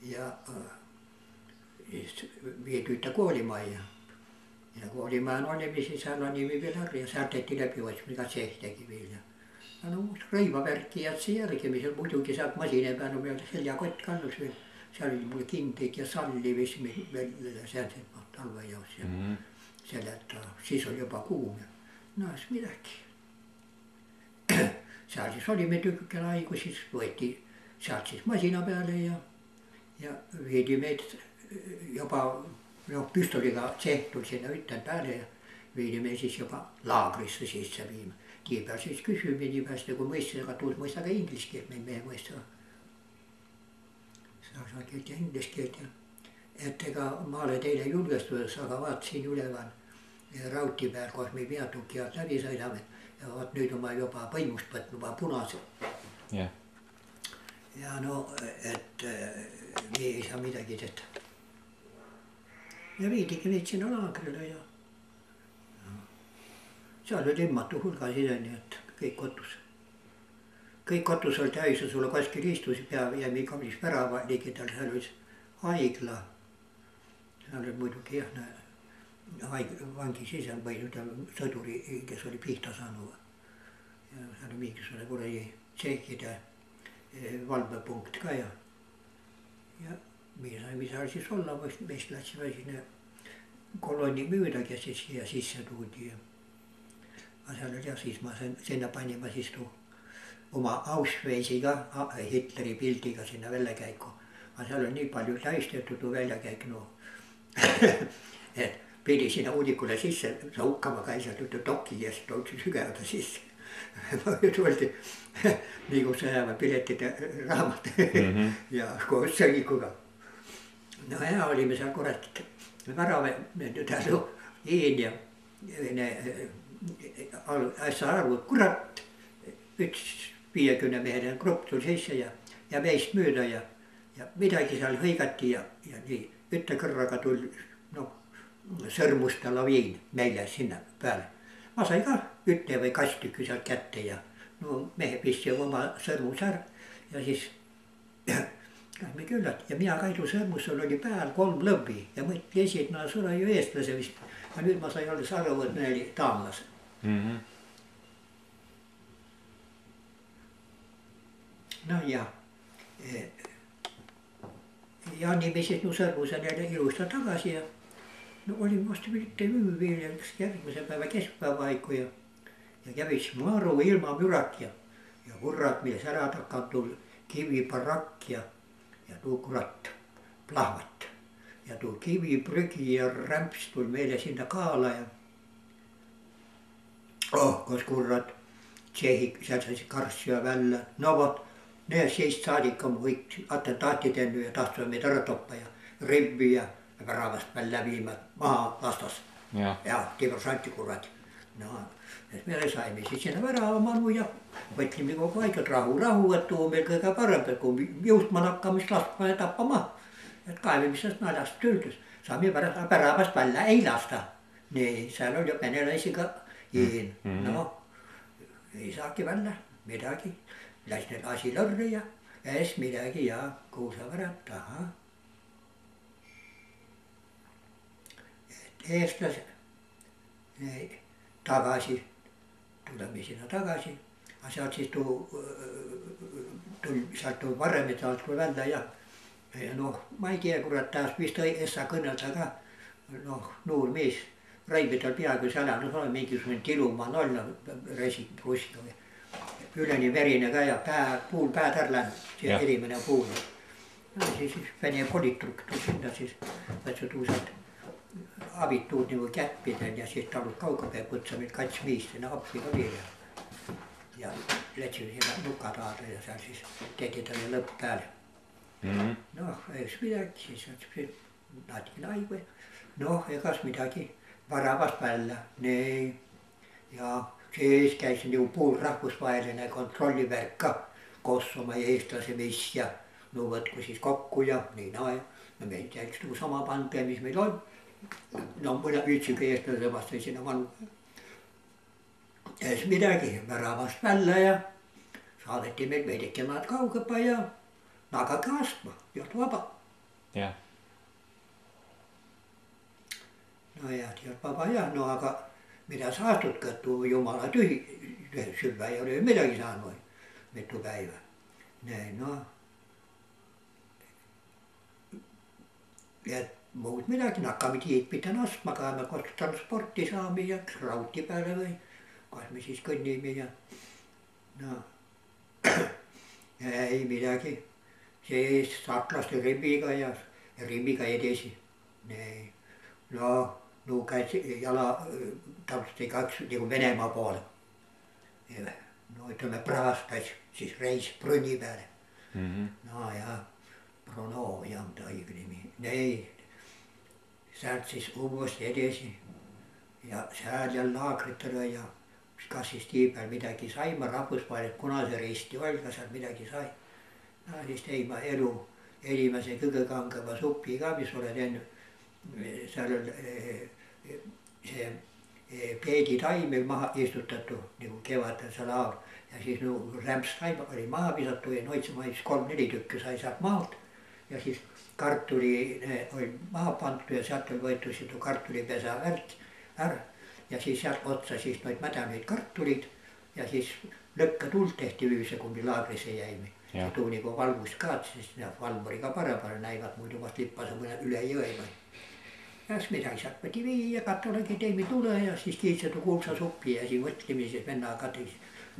ja vietyitte koolimajja. Ja koolimajjan olemisi siellä nimi vielä ja sealt tehti läbiotsimine, mida see tegi veel ja no rõivavärki jätsi järgi, mis on muidugi sealt masina peal on veel seljakott kannus veel, seal oli mul kindeid ja salli vist veel sealsed talvejaos ja seljata, siis oli juba kuum ja no siis midagi. Seal siis olime tükikene aigu, siis võeti sealt siis masina peale ja viidi meid juba püstoliga tehtud sinna ütel peale ja viidi me siis juba laagrisse sisse viima. Nii peal siis küsime nii pääst nagu mõistis, aga tuus mõista ka inglise keelt, meie mõista saksa keelt ja inglise keelt ja et ega ma olen teile julgestuses, aga vaat siin üleval raudtee peal, kus me peatuki alt läbi sõidame ja vaat nüüd on ma juba põimust võtnud juba punase. Ja no, et me ei saa midagi tehta. Ja viidigi meid sinna laagrile ja seal oli ilmatu hulga sideni, et kõik kotus. Kõik kotus oli täis ja sulle kuskil istus pea jäime ikamlis värava ligidal, seal oli haigla. Seal oli muidugi jah, vangi sisel või sõduri, kes oli pihta saanud. Ja seal oli mingisugune kuradi tšehhide valvepunkt ka ja me saime seal siis olla, meist läksime sinna kolonni müüda, kes siis siia sisse tuudi. Aga seal oli ja siis ma sinna panime siis oma Auschwitziga, Hitleri pildiga sinna väljakäiku. Aga seal on nii palju täistetud väljakäik, no et pidi sinna uudikule sisse, sa hukkama ka ei saa dokki keest, oleksin sügevada sisse. Tuldi nagu sõjama piletide raamat ja koos sõnikuga. No hea olime seal kurat värave Jeen ja asja arvu, kurat, üks 50 meheline grupp tuli sisse ja meist mööda ja midagi seal hõigati ja nii ütle kõrraga tuli sõrmuste laviin meile sinna peale. Ma sain ka ütle või kastükü sealt kätte ja no mehe pisti oma sõrmus ära ja siis lähme küllalt ja mina Kaidu sõrmusel oli peal 3 lõbbi ja mõtlesin, et no sul on ju eestlase vist. Ja nüüd ma sain alles aru, et me oli taanlase. No ja niiviisi mu sõrmus on jälle ilusta tagasi ja no olime vastu mitte veel järgmise päeva keskpäeva aiku ja kävisime aru ilma mürak ja kurrat, milles ära takandul kiviparakk ja tuu kurat plahvat. Ja tuu kiviprügi ja rämps tuli meile sinna kaala ja kas kurrat tšehhik, seal sai karssia välja. No vot, need seist saadik on kõik attentaati teinud ja tahtsid meid ära toppa ja ribbi ja väravast välja viima maha lastas. Ja diversanti kurvat. No, et me saime siis sinna värava manu ja võtlime kogu aeg, et rahu, et tuu on meil kõige parem, et kui juhtman hakkamist laskma ja tappama. Et kaevimisest naljast tüüldus. Saame väravast välja ei lasta. Nii, seal oli venelaisiga Jeen. No, ei saaki välja midagi. Läks neil asi lörri ja ees midagi ja kuusavärat taha. Et eestlased tagasi, tuleme sinna tagasi. Aga sealt siis sealt tuli varemid alt kui välja ja noh, ma ei tea, kurat, taas vist ei saa kõnelda ka. Noh, noor mees, raibid on peaaegu sälanud, olen mingisugune tilumaan olla, resid prussiga või. Üleni verine ka ja puul päed ära läinud, see erimene puul. No siis vene politruk tuli sinna siis, võtsu tuusad abituud nagu käppidel ja siis talud kaugapea võtsamid kats miis sinna appi ka veel. Ja läksime sinna nukataada ja seal siis tegi talle lõpp peale. Noh, ees midagi, siis natukene aigu. Noh, egas midagi varavast välja. Nii, ja siis käisin ju puul rahvusvaheline kontrollivärk ka koos oma eestlase mis ja no võtku siis kokku ja nii ja no meil jäiks tuu sama pande, mis meil on. No mõne ütsiga eestlase vastu sinna manu. Ees midagi väravast välja ja saadeti meil veidike maad kaugõpa ja nagage astma, joht vaba. Jah. No ja vaba jah, no aga mida sa astud kõtu jumala tühi, süvä ei ole ju midagi saanud mitu päivä. Näin no. Et muud midagi, hakkame tiitpidi astma, me kotsutame sporti saami ja rauti peale või kas me siis kõnnime ja no ei midagi. See saklaste rimmiga edesi. Näin. No käis jala täpselt kaks nagu Venemaa poole. No ütleme Prahast käis siis reis Brünni peale. No ja Brno ei olnud õige nimi. Ei, sealt siis uuesti edasi ja seal jälle laagritele ja kas siis tiibel midagi sai, ma rahvusvahelist Punase Risti oli, kas seal midagi sai. No siis tein ma esimese kõige kangema supi ka, mis olen teinud. Seal on see peeditaim maha istutatud nagu kevadel seal aal ja siis rämpstaim oli maha visatud ja noitse mais 3-4 tükki sai sealt maalt ja siis kartuli oli maha pandud ja sealt oli võetud seda kartulipesa värk ära ja siis sealt otsa siis noid mädaneid kartulid ja siis lõkkatuld tehti ühise, kui me laagrisse jäime. Ja tuu nagu valgust ka, siis valmuri ka paremale näivad, muidu vast lippase mõne üle jõe või. Ja siis midagi sealt pidi viia, katolegi teimi tule ja siis kiitsed kuulsa suppi ja siin mõtleme siis venna katis,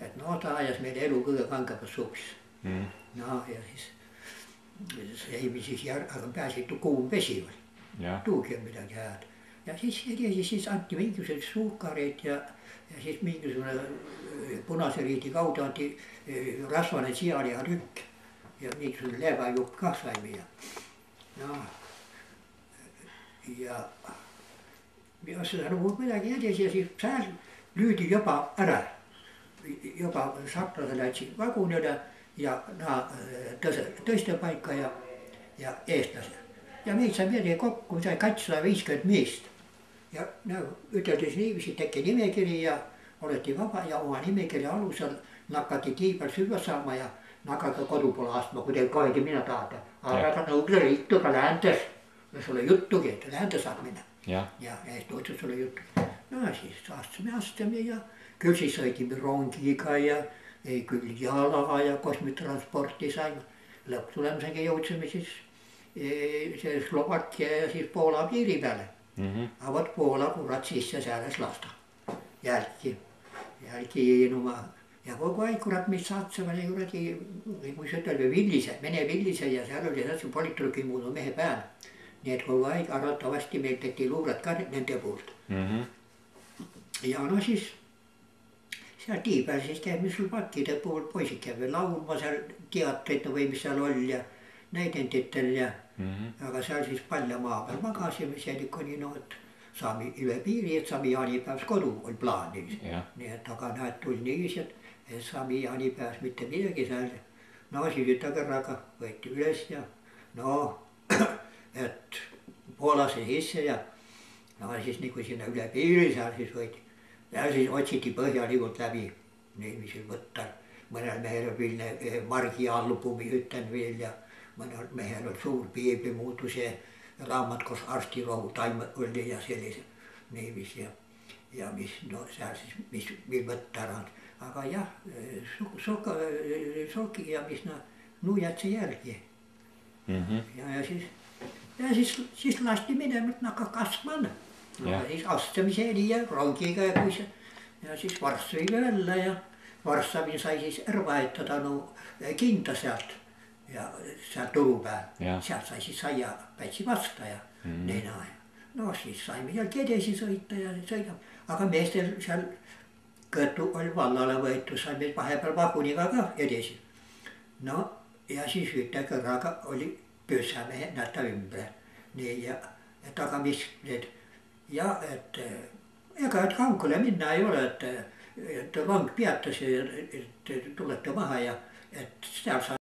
et no ta ajas meil elu kõige kangemas supis. No ja siis seimi siis aga pääsi kuum vesi või, tuugi on midagi head. Ja siis anti mingisugused suukareid ja siis mingisugune Punase Riidi kaudu anti rasvane sialiharükk ja mingisugune leevajupp ka saime ja no ja seda nagu midagi edasi ja siis seal lüüdi juba ära. Juba saklased läksid vagunile ja tõste paika ja eestlased. Ja meid sai meelde kokku, sai 250 meest. Ja üteldi niiviisi, teki nimekiri ja oleti vaba ja oma nimekirja alusel nakati tiibel süüa saama ja nakata kodupoole astma, kui teil kahedi minna tahate. Aga Nõukogude Liitu ka lääntes, ja sulle juttugi, et läände saad minna. Ja Eesti otsus sulle juttu. No siis astsime ja küll siis sõidime rongiga ja küll jala ja kosmitransporti saime. Lõpptulemusega jõudsime siis Slovakkia ja siis Poola piiri peale. Aga vot Poola kurat sisse sääles lasta. Jälki ilma. Ja kogu aeg kurat mis saatsema kuradi, kui see ütelda, Vene Villise ja seal oli täitsa politruki muudu mehe peal. Nii et kogu aeg arvatavasti meil tehti luuret ka nende poolt. Ja no siis seal tiibel siis käib sul pakkide pool poisid käib veel laulma seal teatreid või mis seal oli ja näidenditel ja aga seal siis palja maa peal magasime, seal ikka oli no, et saame üle piiri, et saame jaanipäevs kodu, oli plaan niiviisi. Nii et aga näed, tuli niiviisi, et saame jaanipäevs mitte midagi seal. No siis ütakõrraga võeti üles ja no, et Poolasse sisse ja no siis nagu sinna üle piiri seal siis võeti. Ja siis otsiti põhjalikult läbi, niiviisi võtta. Mõnel mehel oli Margi albumi ütlen veel ja mõnel mehel oli suur piiblimuutuse raamat, kus arstirohu taim oli ja sellise niiviisi ja mis no seal siis, mis meil võtta ära. Aga jah, soki ja mis nuiad see järgi. Ja siis lasti minema, et nakka kasvama. Ja siis astumiseni ja rongiga ja siis Varssavi välja ja Varssavi sai siis ära vahetada kinda sealt ja sealt turu peal. Sealt sai siis saia pätsi vasta ja nena ja no siis saime jälle edasi sõita ja sõidame. Aga meestel seal kõtu oli vallale võetud, saime vahepeal vaguniga ka edasi. No ja siis ütekõrraga oli pössamehe näta ümber. Nii ja et aga mis need ja et ega et kaugele minna ei ole, et vang peatas ja et tulete maha ja et seal saab